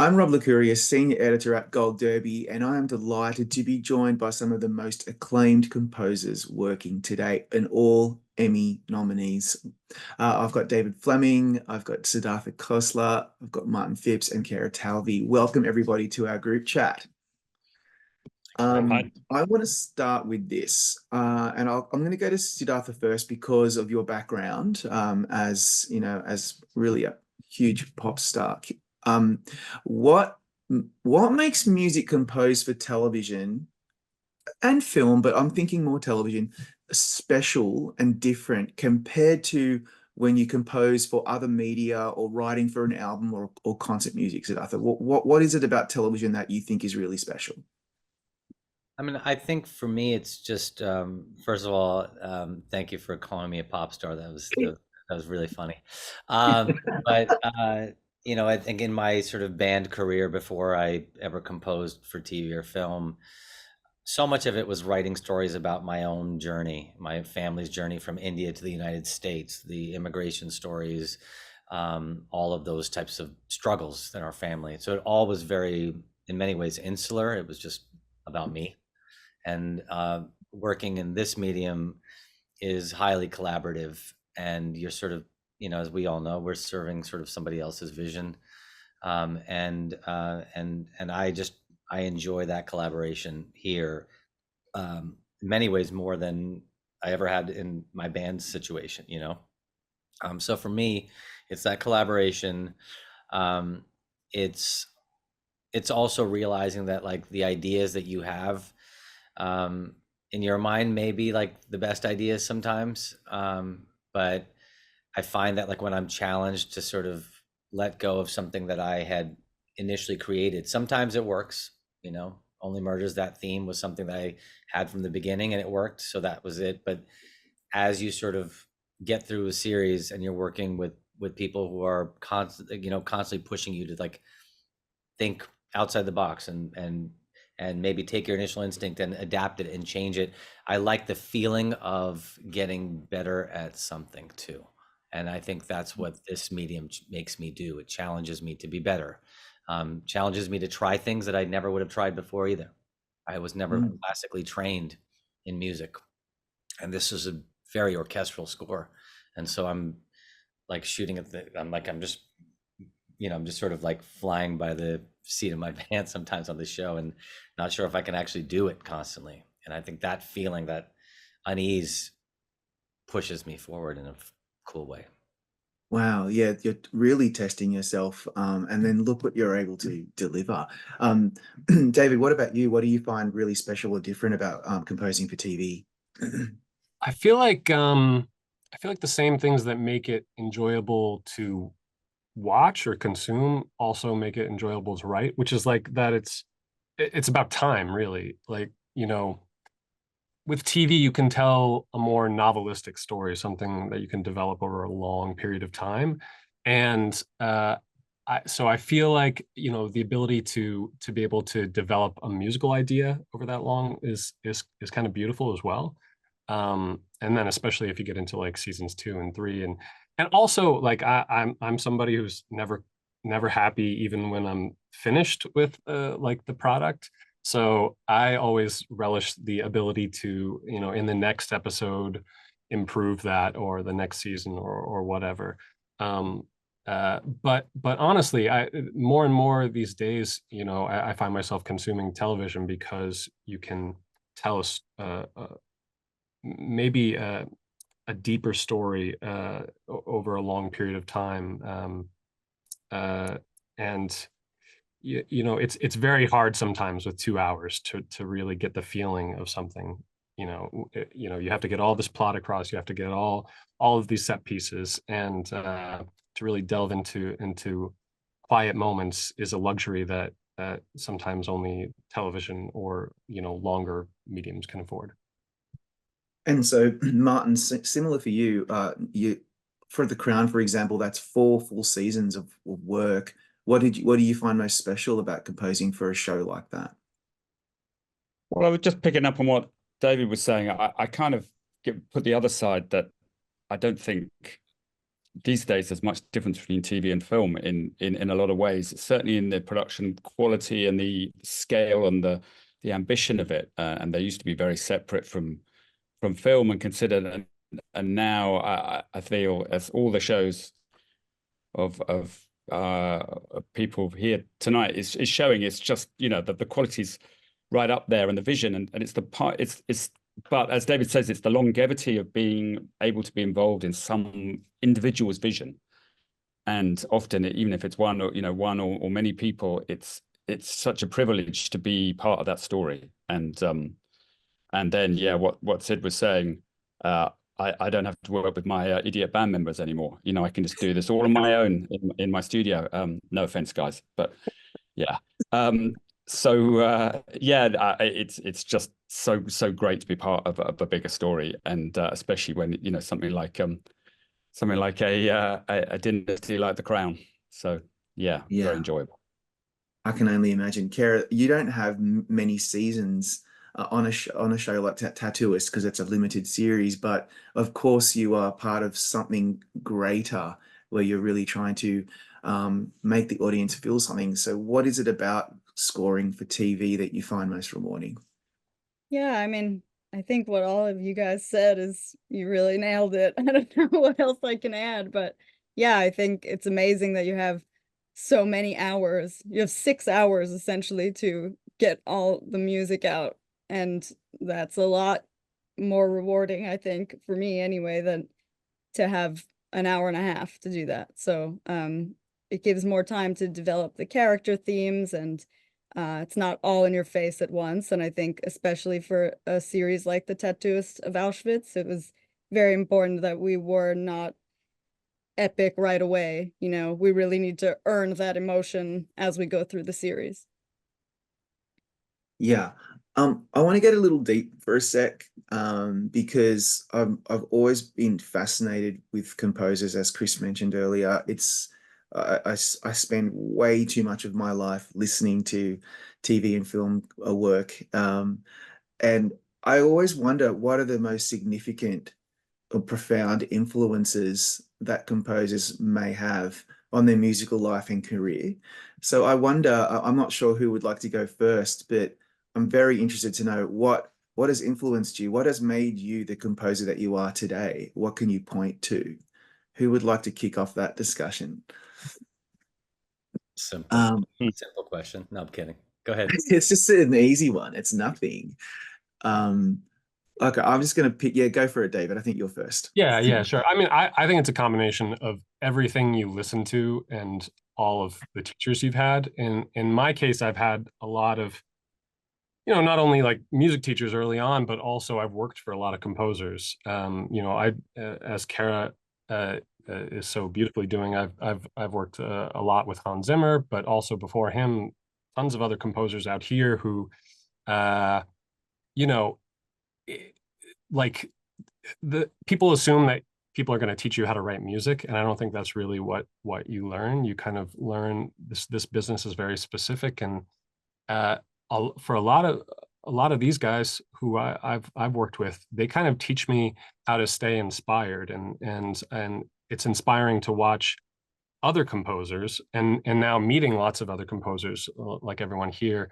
I'm Rob Licuria, Senior Editor at Gold Derby, and I am delighted to be joined by some of the most acclaimed composers working today and all Emmy nominees. I've got David Fleming, I've got Siddhartha Khosla, I've got Martin Phipps and Kara Talve. Welcome everybody to our group chat. Hi. I want to start with this, and I'm going to go to Siddhartha first because of your background as as really a huge pop star. Um, what what makes music composed for television and film, but I'm thinking more television, special and different compared to when you compose for other media or writing for an album or concert music, Siddhartha? What is it about television that you think is really special? I mean, I think for me, it's just first of all, thank you for calling me a pop star. That was really funny. But I think in my sort of band career before I ever composed for TV or film, so much of it was writing stories about my own journey, my family's journey from India to the United States, the immigration stories, all of those types of struggles in our family. So it all was very, in many ways, insular. It was just about me. And working in this medium is highly collaborative, and you're sort of, as we all know, we're serving sort of somebody else's vision, and I enjoy that collaboration here, in many ways more than I ever had in my band situation. So for me, it's that collaboration. Um, it's it's also realizing that like the ideas that you have um, in your mind may be like the best ideas sometimes. But I find that like when I'm challenged to sort of let go of something that I had initially created, sometimes it works. Only Murders, that theme was something that I had from the beginning and it worked. So that was it. But as you sort of get through a series and you're working with people who are constantly pushing you to like think outside the box and maybe take your initial instinct and adapt it and change it. I like the feeling of getting better at something too. And I think that's what this medium makes me do. It challenges me to be better, challenges me to try things that I never would have tried before either. I was never Mm. classically trained in music, and this is a very orchestral score. And so I'm like shooting at I'm just I'm just sort of like flying by the seat of my pants sometimes on the show and not sure if I can actually do it constantly. And I think that feeling, that unease, pushes me forward in a cool way. Wow, yeah, you're really testing yourself, and then look what you're able to deliver. Um, David, what about you? What do you find really special or different about composing for TV? I feel like the same things that make it enjoyable to watch or consume also make it enjoyable to write, which is like that it's about time really. Like, with TV you can tell a more novelistic story, something that you can develop over a long period of time. And so I feel like, the ability to be able to develop a musical idea over that long is kind of beautiful as well. And then especially if you get into like seasons 2 and 3, and also like I'm somebody who's never happy even when I'm finished with like the product. So I always relish the ability to, in the next episode, improve that, or the next season, or whatever. Um, but honestly, I more and more these days, I find myself consuming television because you can tell us maybe a deeper story over a long period of time. Uh, and it's very hard sometimes with 2 hours to really get the feeling of something. You have to get all this plot across. You have to get all of these set pieces, and to really delve into quiet moments is a luxury that sometimes only television or longer mediums can afford. And so, Martin, similar for you, you for The Crown, for example, that's 4 full seasons of work. What do you find most special about composing for a show like that? Well, I was just picking up on what David was saying. I kind of put the other side that I don't think these days there's much difference between TV and film in a lot of ways, certainly in the production quality and the scale and the ambition of it. And they used to be very separate from film and considered, and now I feel, as all the shows of people here tonight is showing, it's just, you know, that the quality's right up there and the vision, and it's the part, it's but as David says, it's the longevity of being able to be involved in some individual's vision. And often, even if it's one or many people, it's such a privilege to be part of that story. And then, yeah, what Sid was saying, I don't have to work with my idiot band members anymore. You know, I can just do this all on my own in my studio. No offense, guys, but yeah. It's just so great to be part of a bigger story, and especially when, you know, something like a dynasty like The Crown. So yeah, very enjoyable. I can only imagine. Kara, you don't have many seasons on a show like Tattooist because it's a limited series, but of course you are part of something greater where you're really trying to make the audience feel something. So what is it about scoring for TV that you find most rewarding? Yeah, I mean, I think what all of you guys said is, you really nailed it. I don't know what else I can add, but yeah, I think it's amazing that you have so many hours. You have 6 hours essentially to get all the music out, and that's a lot more rewarding, I think, for me anyway, than to have an hour and a half to do that. So it gives more time to develop the character themes, and it's not all in your face at once. And I think especially for a series like The Tattooist of Auschwitz, it was very important that we were not epic right away. You know, we really need to earn that emotion as we go through the series. Yeah. I want to get a little deep for a sec, because I've always been fascinated with composers, as Chris mentioned earlier. I spend way too much of my life listening to TV and film work, and I always wonder, what are the most significant or profound influences that composers may have on their musical life and career. So I wonder, I'm not sure who would like to go first, but I'm very interested to know what has influenced you? What has made you the composer that you are today? What can you point to? Who would like to kick off that discussion? Simple question. No, I'm kidding. Go ahead. It's just an easy one. It's nothing. Okay, I'm just going to pick. Yeah, go for it, David. I think you're first. Yeah, sure. I mean, I think it's a combination of everything you listen to and all of the teachers you've had. In my case, I've had a lot of, you know, not only like music teachers early on, but also I've worked for a lot of composers. You know, as Kara is so beautifully doing, I've worked a lot with Hans Zimmer, but also before him, tons of other composers out here who, you know, like the people assume that people are going to teach you how to write music, and I don't think that's really what you learn. You kind of learn this business is very specific, and for a lot of these guys who I've worked with, they kind of teach me how to stay inspired, and it's inspiring to watch other composers, and now meeting lots of other composers like everyone here,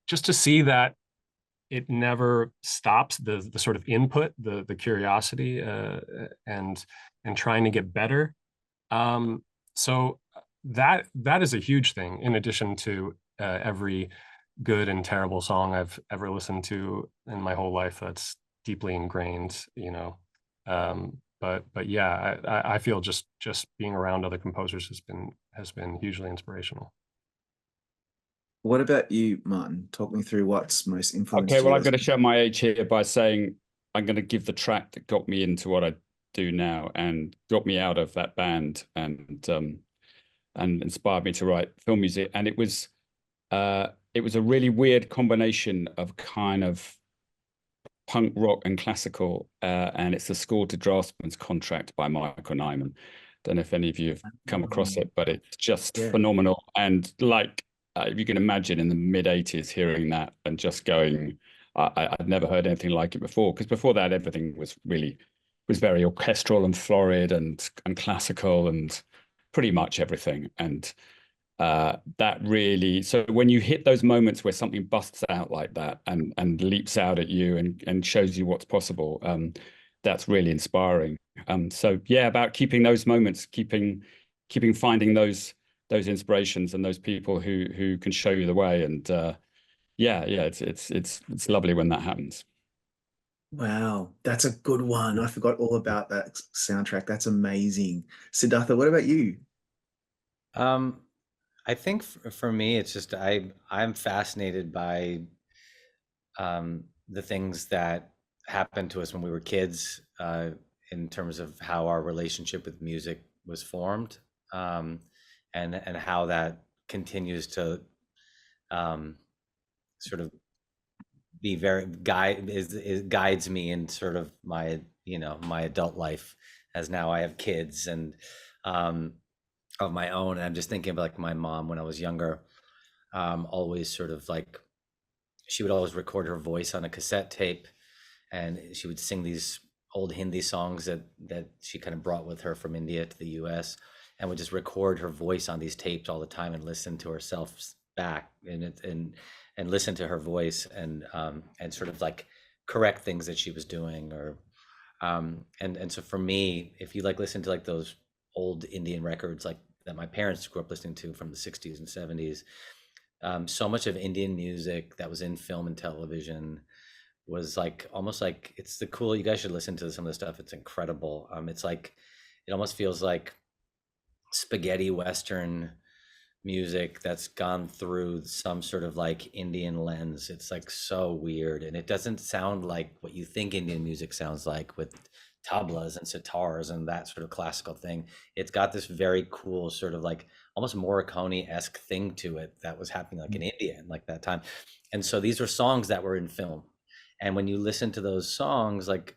just to see that it never stops, the sort of input, the curiosity, and trying to get better. So that is a huge thing, in addition to every good and terrible song I've ever listened to in my whole life that's deeply ingrained, you know. But yeah, I feel just being around other composers has been hugely inspirational. What about you, Martin? Talk me through what's most influenced you. Okay, well, I'm going to show my age here by saying I'm going to give the track that got me into what I do now and got me out of that band and inspired me to write film music. And it was a really weird combination of kind of punk rock and classical, and it's The School to Draftsman's Contract by Michael Nyman. Don't know if any of you have come across it, but it's just phenomenal. And like, if you can imagine in the mid-'80s hearing that and just going, I'd never heard anything like it before, because before that everything was really was very orchestral and florid and classical and pretty much everything. And that really, so when you hit those moments where something busts out like that and leaps out at you and shows you what's possible, that's really inspiring. So yeah, about keeping those moments, keeping finding those inspirations and those people who can show you the way. And yeah, it's lovely when that happens. Wow, that's a good one. I forgot all about that soundtrack. That's amazing. Siddhartha, what about you? I think for me, it's just I'm fascinated by the things that happened to us when we were kids, in terms of how our relationship with music was formed, and how that continues to sort of be very guides me in sort of my my adult life, as now I have kids and of my own. And I'm just thinking about like my mom when I was younger, always sort of like she would always record her voice on a cassette tape, and she would sing these old Hindi songs that she kind of brought with her from India to the US, and would just record her voice on these tapes all the time and listen to herself back and listen to her voice and sort of like correct things that she was doing, or and so for me, if you like listen to like those old Indian records like that my parents grew up listening to from the 60s and 70s, so much of Indian music that was in film and television was like almost like it's the cool. You guys should listen to some of the stuff. It's incredible. It's like it almost feels like spaghetti Western music that's gone through some sort of like Indian lens. It's like so weird, and it doesn't sound like what you think Indian music sounds like with tablas and sitars and that sort of classical thing. It's got this very cool sort of like almost Morricone-esque thing to it that was happening like in India in like that time. And so these were songs that were in film, and when you listen to those songs, like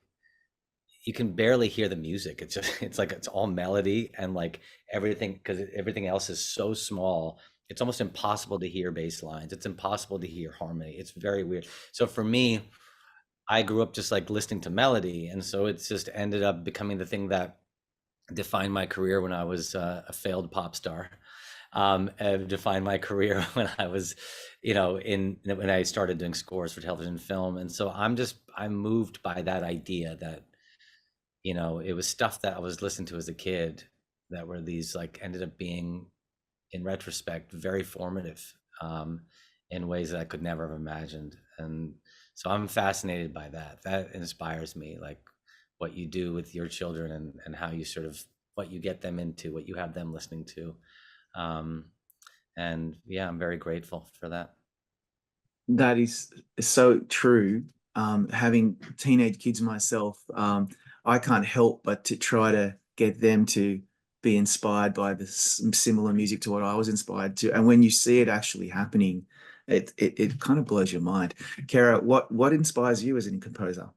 you can barely hear the music. It's just it's like it's all melody and like everything, because everything else is so small. It's almost impossible to hear bass lines. It's impossible to hear harmony. It's very weird. So for me, I grew up just like listening to melody, and so it's just ended up becoming the thing that defined my career when I was a failed pop star. Defined my career when I was, when I started doing scores for television and film. And so I'm moved by that idea that it was stuff that I was listening to as a kid that were these like ended up being, in retrospect, very formative, in ways that I could never have imagined. And so I'm fascinated by that. That inspires me, like what you do with your children and how you sort of what you get them into, what you have them listening to. And yeah, I'm very grateful for that. That is so true. Having teenage kids myself, I can't help but to try to get them to be inspired by this similar music to what I was inspired to. And when you see it actually happening, it kind of blows your mind. Kara, what inspires you as a composer?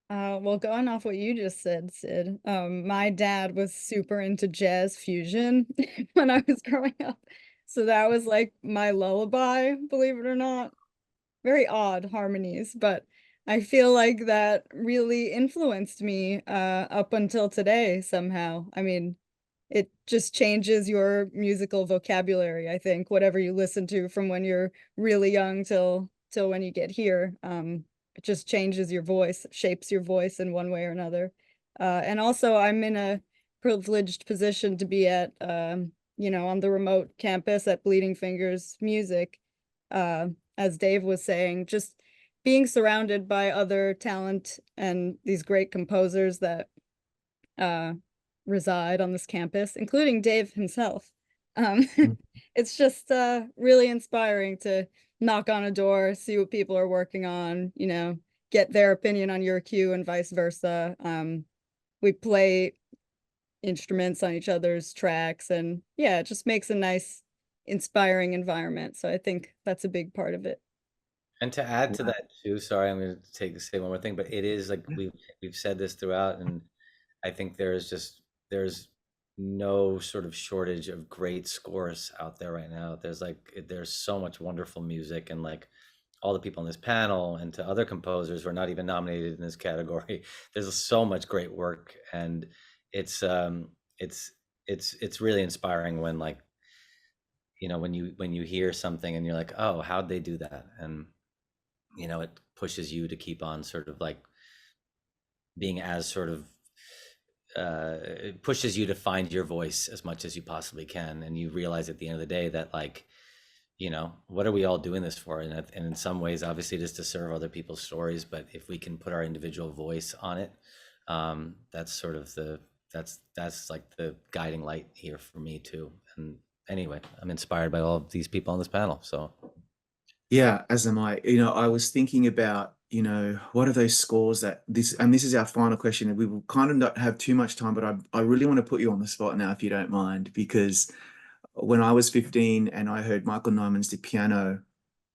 Well, going off what you just said, Sid, my dad was super into jazz fusion when I was growing up. So that was like my lullaby, believe it or not. Very odd harmonies, but I feel like that really influenced me up until today somehow. I mean, it just changes your musical vocabulary, I think, whatever you listen to from when you're really young till when you get here. It just changes your voice, shapes your voice in one way or another. And also I'm in a privileged position to be at on the remote campus at Bleeding Fingers Music. As Dave was saying, just being surrounded by other talent and these great composers that reside on this campus, including Dave himself. It's just really inspiring to knock on a door, see what people are working on, get their opinion on your cue and vice versa. We play instruments on each other's tracks, and yeah, it just makes a nice, inspiring environment. So I think that's a big part of it. And to add to that too, sorry, I'm going to say one more thing, but it is like we've said this throughout, and I think there's no sort of shortage of great scores out there right now. There's so much wonderful music, and like all the people on this panel and to other composers who are not even nominated in this category. There's so much great work, and it's really inspiring when, like, you know, when you hear something and you're like, oh, how'd they do that? And, you know, it pushes you to keep on sort of like being as sort of it pushes you to find your voice as much as you possibly can. And you realize at the end of the day that, like, you know, what are we all doing this for? And in some ways, obviously, it is to serve other people's stories. But if we can put our individual voice on it, that's sort of that's like the guiding light here for me too. And anyway, I'm inspired by all of these people on this panel. So Yeah, as am I. You know, I was thinking about, you know, what are those scores that this is our final question, and we will kind of not have too much time, but I really want to put you on the spot now, if you don't mind, because when I was 15 and I heard Michael Nyman's The Piano,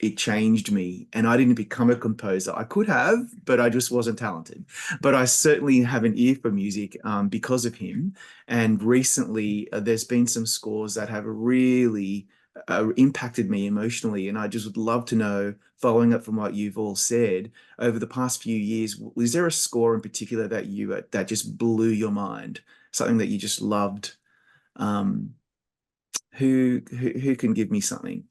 it changed me. And I didn't become a composer. I could have, but I just wasn't talented. But I certainly have an ear for music because of him. And recently, there's been some scores that have really impacted me emotionally. And I just would love to know, following up from what you've all said, over the past few years, was there a score in particular that that just blew your mind? Something that you just loved? Who can give me something?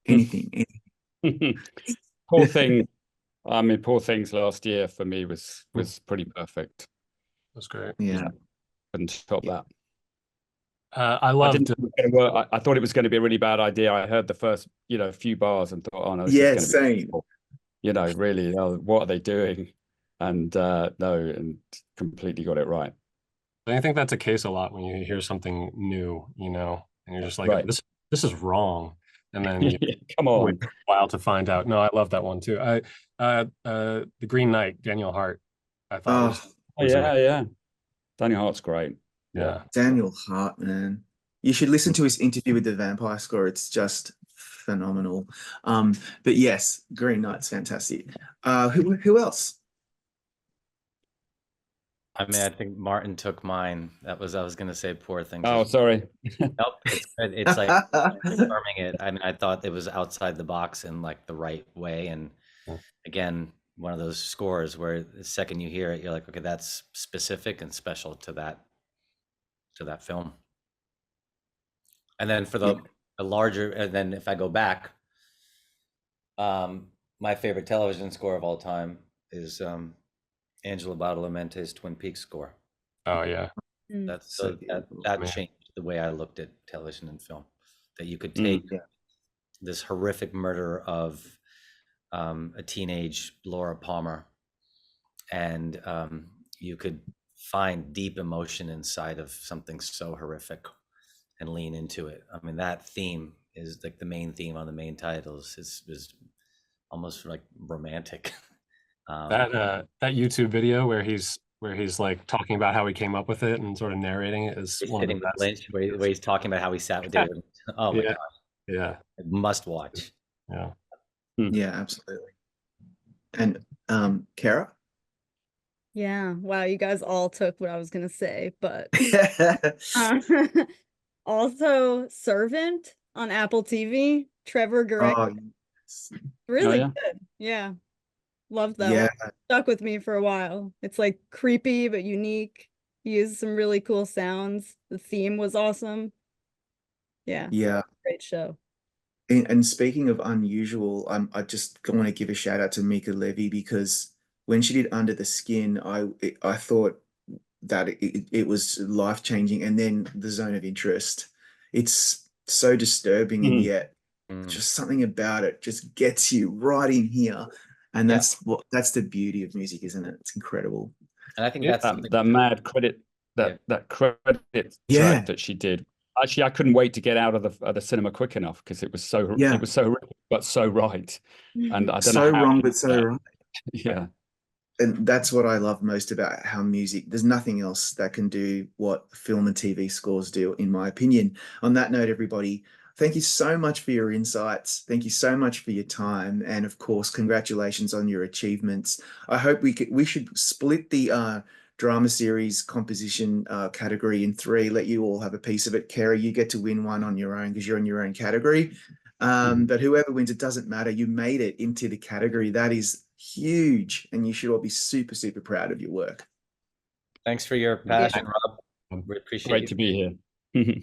Anything. Poor Thing. I mean, Poor Things last year for me was pretty perfect. That's great. Yeah. Couldn't top that. I loved. I thought it was going to be a really bad idea. I heard the first, you know, few bars and thought, oh no, this is going to be awful. You know, really, what are they doing? And no, and completely got it right. I think that's a case a lot when you hear something new, you know, and you're just like, Right. this is wrong. And then you come on, wait a while to find out. No, I love that one too. The Green Knight, Daniel Hart, I thought was yeah. Daniel Hart's great. Yeah. Daniel Hart, man. You should listen to his interview with the Vampire Score. It's just phenomenal. But yes, Green Knight's fantastic. Who else? I mean, I think Martin took mine. I was going to say Poor Things. Oh, sorry. Nope, it's like confirming it. I mean, I thought it was outside the box in like the right way. And again, one of those scores where the second you hear it, you're like, okay, that's specific and special to that film. And then for the larger, and then if I go back, my favorite television score of all time is Angelo Badalamenti's Twin Peaks score. Oh yeah. That's that changed the way I looked at television and film. That you could take this horrific murder of a teenage Laura Palmer, and you could find deep emotion inside of something so horrific and lean into it. I mean, that theme is like the main theme on the main titles is almost like romantic. That YouTube video where he's like talking about how he came up with it and sort of narrating it is one of the best. Lynch, where he's talking about how he sat with David. Oh my gosh. Yeah. Must watch. Yeah. Yeah, absolutely. And Kara? Yeah. Wow, you guys all took what I was gonna say, but also Servant on Apple TV, Trevor Gorecki. Really good. Yeah. Loved that one. Stuck with me for a while. It's like creepy but unique. He used some really cool sounds. The theme was awesome. Yeah. Great show. And speaking of unusual, I just want to give a shout out to Mika Levy, because when she did Under the Skin, I thought that it was life-changing. And then The Zone of Interest, it's so disturbing, and yet just something about it just gets you right in here. And that's the beauty of music, isn't it? It's incredible. And I think that's that mad credit, that credit track that she did. Actually, I couldn't wait to get out of the cinema quick enough, because it was so but so right. And I don't know how wrong but so right. Yeah. And that's what I love most about how music, there's nothing else that can do what film and TV scores do, in my opinion. On that note, everybody, thank you so much for your insights. Thank you so much for your time. And of course, congratulations on your achievements. I hope we should split the drama series composition category in 3, let you all have a piece of it. Kara, you get to win one on your own because you're in your own category. But whoever wins, it doesn't matter. You made it into the category. That is huge, and you should all be super, super proud of your work. Thanks for your passion, Rob. We appreciate Great you. to be here.